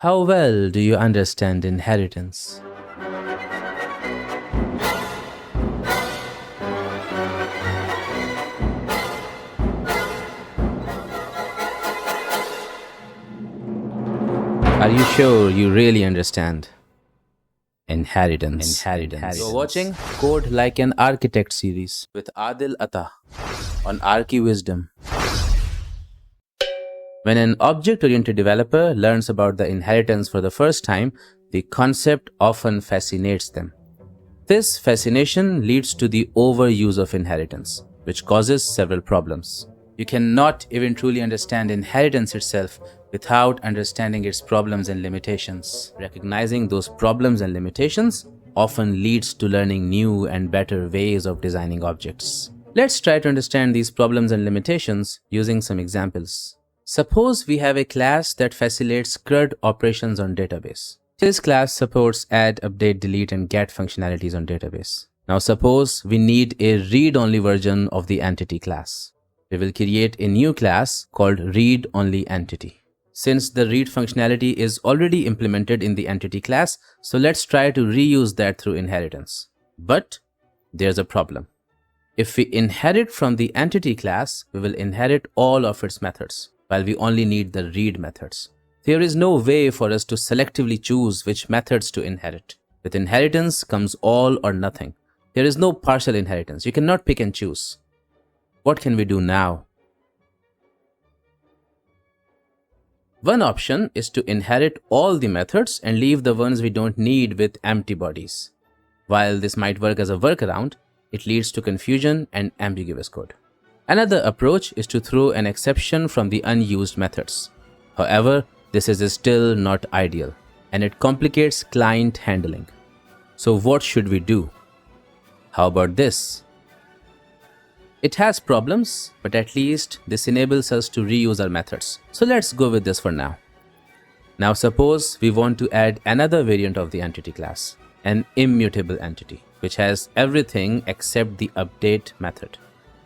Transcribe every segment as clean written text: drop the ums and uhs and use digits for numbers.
How well do you understand inheritance? Are you sure you really understand inheritance? You're watching Code Like an Architect series with Adil Atta on Archi Wisdom. When an object-oriented developer learns about the inheritance for the first time, the concept often fascinates them. This fascination leads to the overuse of inheritance, which causes several problems. You cannot even truly understand inheritance itself without understanding its problems and limitations. Recognizing those problems and limitations often leads to learning new and better ways of designing objects. Let's try to understand these problems and limitations using some examples. Suppose we have a class that facilitates CRUD operations on database. This class supports add, update, delete, and get functionalities on database. Now suppose we need a read-only version of the entity class. We will create a new class called read-only-entity. Since the read functionality is already implemented in the entity class, so let's try to reuse that through inheritance. But there's a problem. If we inherit from the entity class, we will inherit all of its methods, while we only need the read methods. There is no way for us to selectively choose which methods to inherit. With inheritance comes all or nothing. There is no partial inheritance. You cannot pick and choose. What can we do now? One option is to inherit all the methods and leave the ones we don't need with empty bodies. While this might work as a workaround, it leads to confusion and ambiguous code. Another approach is to throw an exception from the unused methods. However, this is still not ideal, and it complicates client handling. So what should we do? How about this? It has problems, but at least this enables us to reuse our methods. So let's go with this for now. Now suppose we want to add another variant of the entity class, an immutable entity, which has everything except the update method.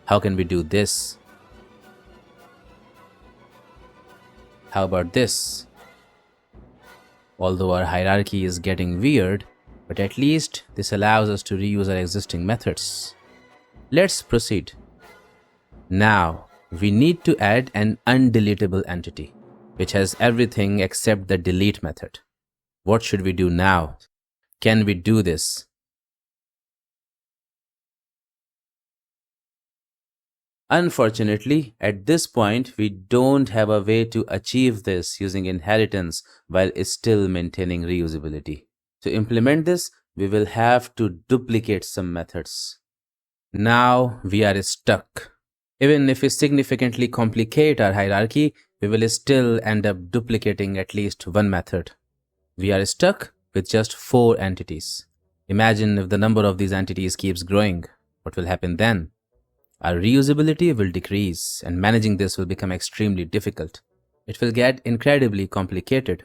How can we do this? How about this? Although our hierarchy is getting weird, but at least this allows us to reuse our existing methods. Let's proceed. Now, we need to add an undeletable entity, which has everything except the delete method. What should we do now? Can we do this? Unfortunately, at this point, we don't have a way to achieve this using inheritance while still maintaining reusability. To implement this, we will have to duplicate some methods. Now we are stuck. Even if we significantly complicate our hierarchy, we will still end up duplicating at least one method. We are stuck with just 4 entities. Imagine if the number of these entities keeps growing. What will happen then? Our reusability will decrease, and managing this will become extremely difficult. It will get incredibly complicated.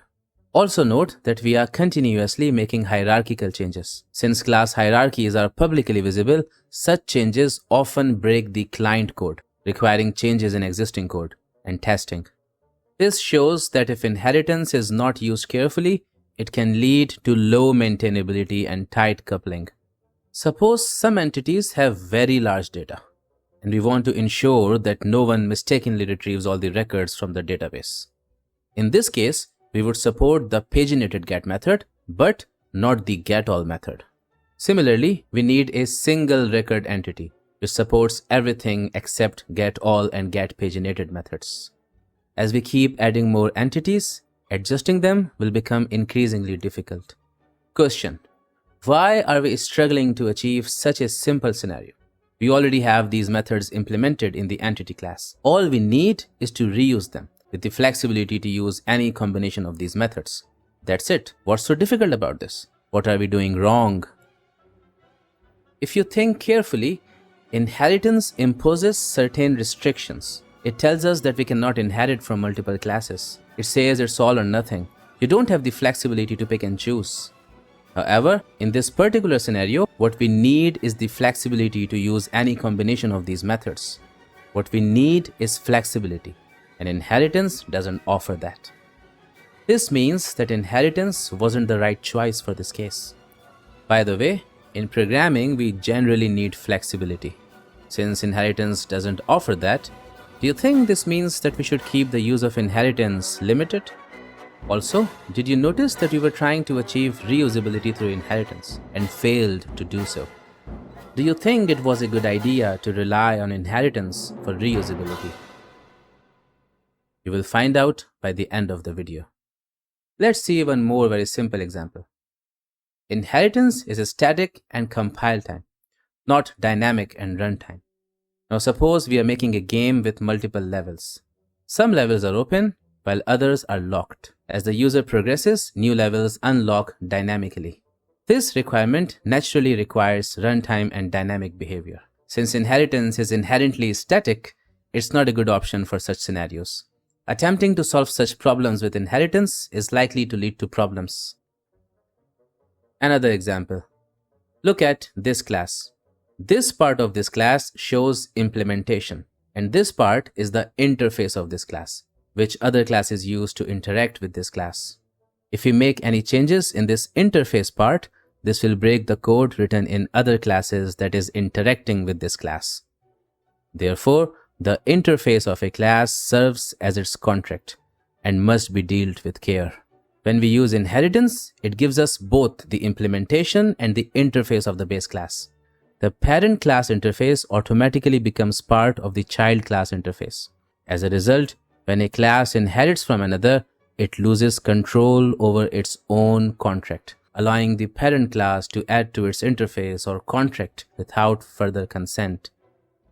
Also note that we are continuously making hierarchical changes. Since class hierarchies are publicly visible, such changes often break the client code, requiring changes in existing code and testing. This shows that if inheritance is not used carefully, it can lead to low maintainability and tight coupling. Suppose some entities have very large data, and we want to ensure that no one mistakenly retrieves all the records from the database. In this case, we would support the paginated get method, but not the getAll method. Similarly, we need a single record entity, which supports everything except getAll and getPaginated methods. As we keep adding more entities, adjusting them will become increasingly difficult. Question: why are we struggling to achieve such a simple scenario? We already have these methods implemented in the entity class. All we need is to reuse them with the flexibility to use any combination of these methods. That's it. What's so difficult about this? What are we doing wrong? If you think carefully, inheritance imposes certain restrictions. It tells us that we cannot inherit from multiple classes. It says it's all or nothing. You don't have the flexibility to pick and choose. However, in this particular scenario, what we need is the flexibility to use any combination of these methods. What we need is flexibility, and inheritance doesn't offer that. This means that inheritance wasn't the right choice for this case. By the way, in programming, we generally need flexibility. Since inheritance doesn't offer that, do you think this means that we should keep the use of inheritance limited? Also, did you notice that we were trying to achieve reusability through inheritance and failed to do so? Do you think it was a good idea to rely on inheritance for reusability? You will find out by the end of the video. Let's see one more very simple example. Inheritance is a static and compile time, not dynamic and runtime. Now suppose we are making a game with multiple levels. Some levels are open while others are locked. As the user progresses, new levels unlock dynamically. This requirement naturally requires runtime and dynamic behavior. Since inheritance is inherently static, it's not a good option for such scenarios. Attempting to solve such problems with inheritance is likely to lead to problems. Another example. Look at this class. This part of this class shows implementation, and this part is the interface of this class, which other classes use to interact with this class. If we make any changes in this interface part, this will break the code written in other classes that is interacting with this class. Therefore, the interface of a class serves as its contract and must be dealt with care. When we use inheritance, it gives us both the implementation and the interface of the base class. The parent class interface automatically becomes part of the child class interface. As a result, when a class inherits from another, it loses control over its own contract, allowing the parent class to add to its interface or contract without further consent.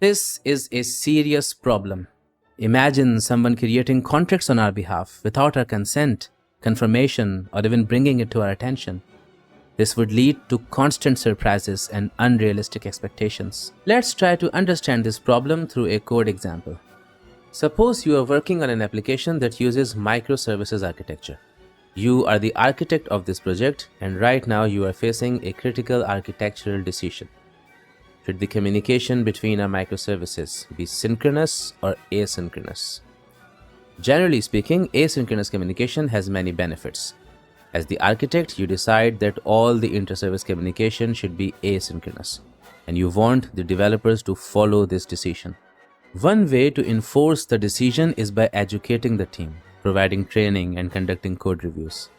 This is a serious problem. Imagine someone creating contracts on our behalf without our consent, confirmation, or even bringing it to our attention. This would lead to constant surprises and unrealistic expectations. Let's try to understand this problem through a code example. Suppose you are working on an application that uses microservices architecture. You are the architect of this project, and right now you are facing a critical architectural decision. Should the communication between our microservices be synchronous or asynchronous? Generally speaking, asynchronous communication has many benefits. As the architect, you decide that all the inter-service communication should be asynchronous, and you want the developers to follow this decision. One way to enforce the decision is by educating the team, providing training, and conducting code reviews.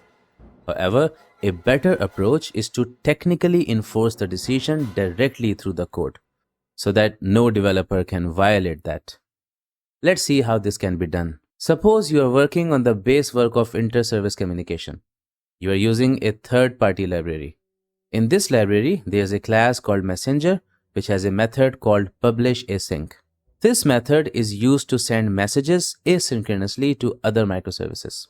However, a better approach is to technically enforce the decision directly through the code, so that no developer can violate that. Let's see how this can be done. Suppose you are working on the base work of inter-service communication. You are using a third-party library. In this library, there is a class called Messenger, which has a method called publishAsync. This method is used to send messages asynchronously to other microservices.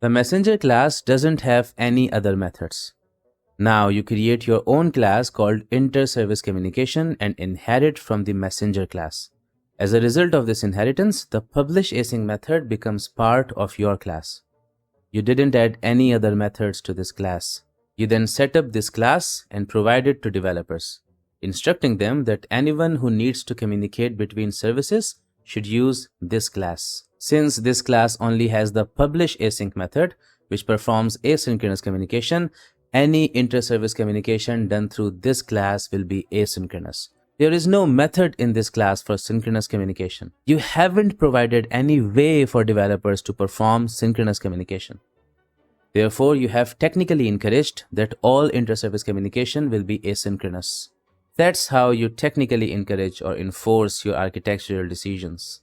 The Messenger class doesn't have any other methods. Now you create your own class called inter-service communication and inherit from the Messenger class. As a result of this inheritance, the publishAsync method becomes part of your class. You didn't add any other methods to this class. You then set up this class and provide it to developers, instructing them that anyone who needs to communicate between services should use this class. Since this class only has the publishAsync method, which performs asynchronous communication, any inter-service communication done through this class will be asynchronous. There is no method in this class for synchronous communication. You haven't provided any way for developers to perform synchronous communication. Therefore, you have technically encouraged that all inter-service communication will be asynchronous. That's how you technically encourage or enforce your architectural decisions.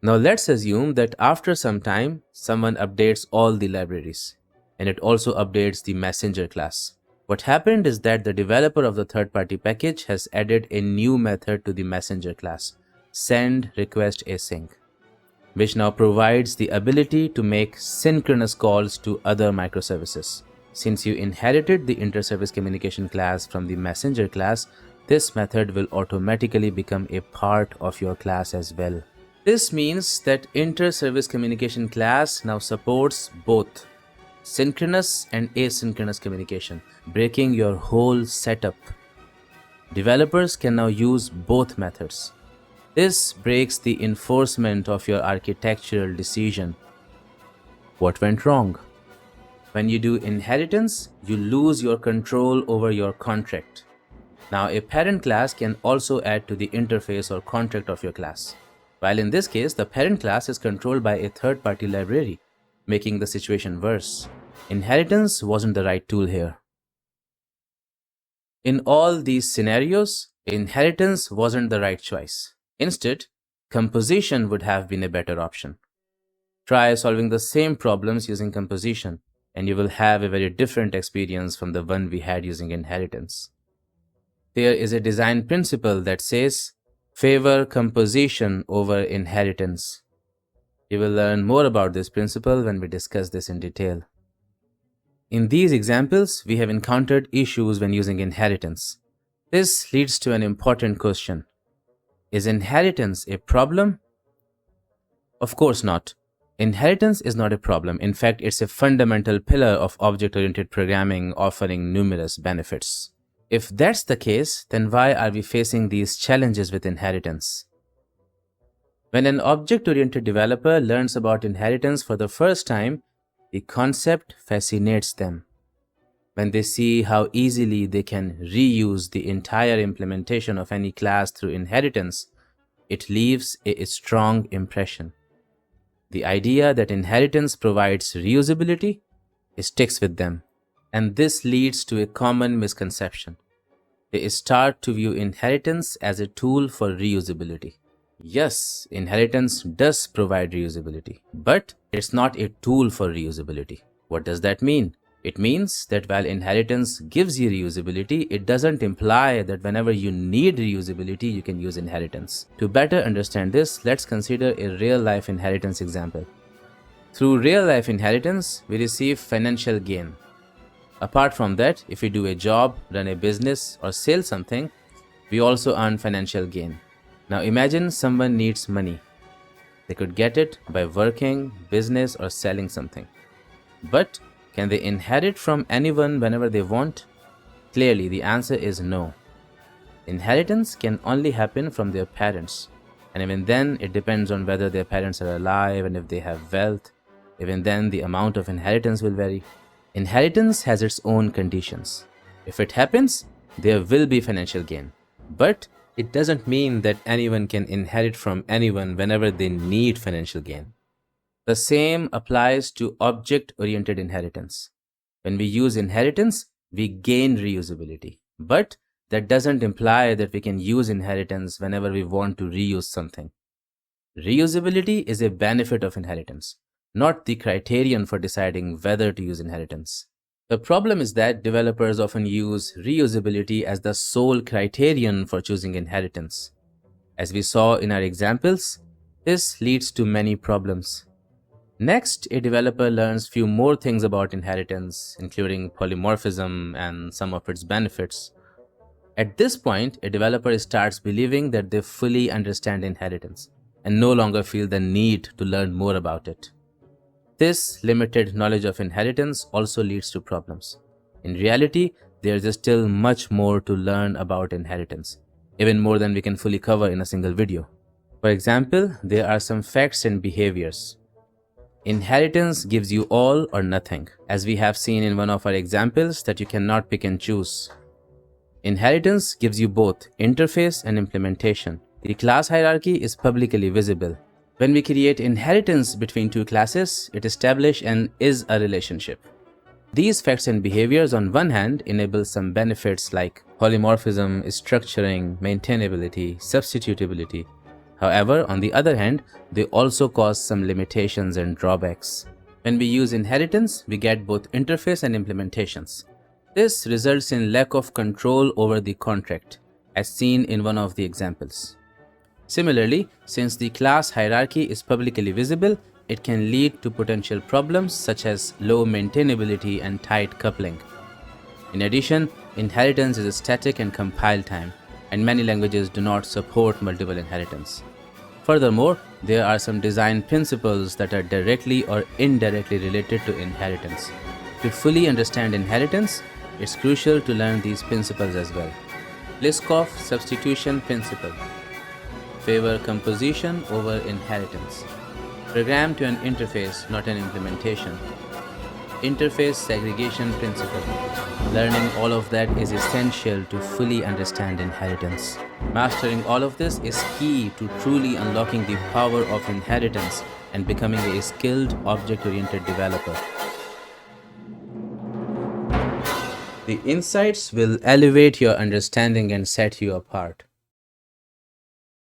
Now let's assume that after some time, someone updates all the libraries, and it also updates the Messenger class. What happened is that the developer of the third-party package has added a new method to the Messenger class, sendRequestAsync, which now provides the ability to make synchronous calls to other microservices. Since you inherited the inter-service communication class from the Messenger class, this method will automatically become a part of your class as well. This means that inter-service communication class now supports both synchronous and asynchronous communication, breaking your whole setup. Developers can now use both methods. This breaks the enforcement of your architectural decision. What went wrong? When you do inheritance, you lose your control over your contract. Now, a parent class can also add to the interface or contract of your class, while in this case, the parent class is controlled by a third-party library, making the situation worse. Inheritance wasn't the right tool here. In all these scenarios, inheritance wasn't the right choice. Instead, composition would have been a better option. Try solving the same problems using composition, and you will have a very different experience from the one we had using inheritance. There is a design principle that says, favor composition over inheritance. You will learn more about this principle when we discuss this in detail. In these examples, we have encountered issues when using inheritance. This leads to an important question. Is inheritance a problem? Of course not. Inheritance is not a problem. In fact, it's a fundamental pillar of object-oriented programming offering numerous benefits. If that's the case, then why are we facing these challenges with inheritance? When an object-oriented developer learns about inheritance for the first time, the concept fascinates them. When they see how easily they can reuse the entire implementation of any class through inheritance, it leaves a strong impression. The idea that inheritance provides reusability sticks with them, and this leads to a common misconception. They start to view inheritance as a tool for reusability. Yes, inheritance does provide reusability, but it's not a tool for reusability. What does that mean? It means that while inheritance gives you reusability, it doesn't imply that whenever you need reusability, you can use inheritance. To better understand this, let's consider a real-life inheritance example. Through real-life inheritance, we receive financial gain. Apart from that, if we do a job, run a business, or sell something, we also earn financial gain. Now imagine someone needs money. They could get it by working, business, or selling something. But can they inherit from anyone whenever they want? Clearly, the answer is no. Inheritance can only happen from their parents. And even then, it depends on whether their parents are alive and if they have wealth. Even then, the amount of inheritance will vary. Inheritance has its own conditions. If it happens, there will be financial gain. But it doesn't mean that anyone can inherit from anyone whenever they need financial gain. The same applies to object-oriented inheritance. When we use inheritance, we gain reusability. But that doesn't imply that we can use inheritance whenever we want to reuse something. Reusability is a benefit of inheritance, not the criterion for deciding whether to use inheritance. The problem is that developers often use reusability as the sole criterion for choosing inheritance. As we saw in our examples, this leads to many problems. Next, a developer learns few more things about inheritance, including polymorphism and some of its benefits. At this point, a developer starts believing that they fully understand inheritance and no longer feel the need to learn more about it. This limited knowledge of inheritance also leads to problems. In reality, there is still much more to learn about inheritance, even more than we can fully cover in a single video. For example, there are some facts and behaviors. Inheritance gives you all or nothing, as we have seen in one of our examples that you cannot pick and choose. Inheritance gives you both interface and implementation. The class hierarchy is publicly visible. When we create inheritance between two classes, it establishes an is-a relationship. These facts and behaviors on one hand enable some benefits like polymorphism, structuring, maintainability, substitutability. However, on the other hand, they also cause some limitations and drawbacks. When we use inheritance, we get both interface and implementations. This results in lack of control over the contract, as seen in one of the examples. Similarly, since the class hierarchy is publicly visible, it can lead to potential problems such as low maintainability and tight coupling. In addition, inheritance is static and compile time, and many languages do not support multiple inheritance. Furthermore, there are some design principles that are directly or indirectly related to inheritance. To fully understand inheritance, it's crucial to learn these principles as well. Liskov substitution principle. Favor composition over inheritance. Program to an interface, not an implementation. Interface segregation principle. Learning all of that is essential to fully understand inheritance. Mastering all of this is key to truly unlocking the power of inheritance and becoming a skilled object-oriented developer. The insights will elevate your understanding and set you apart.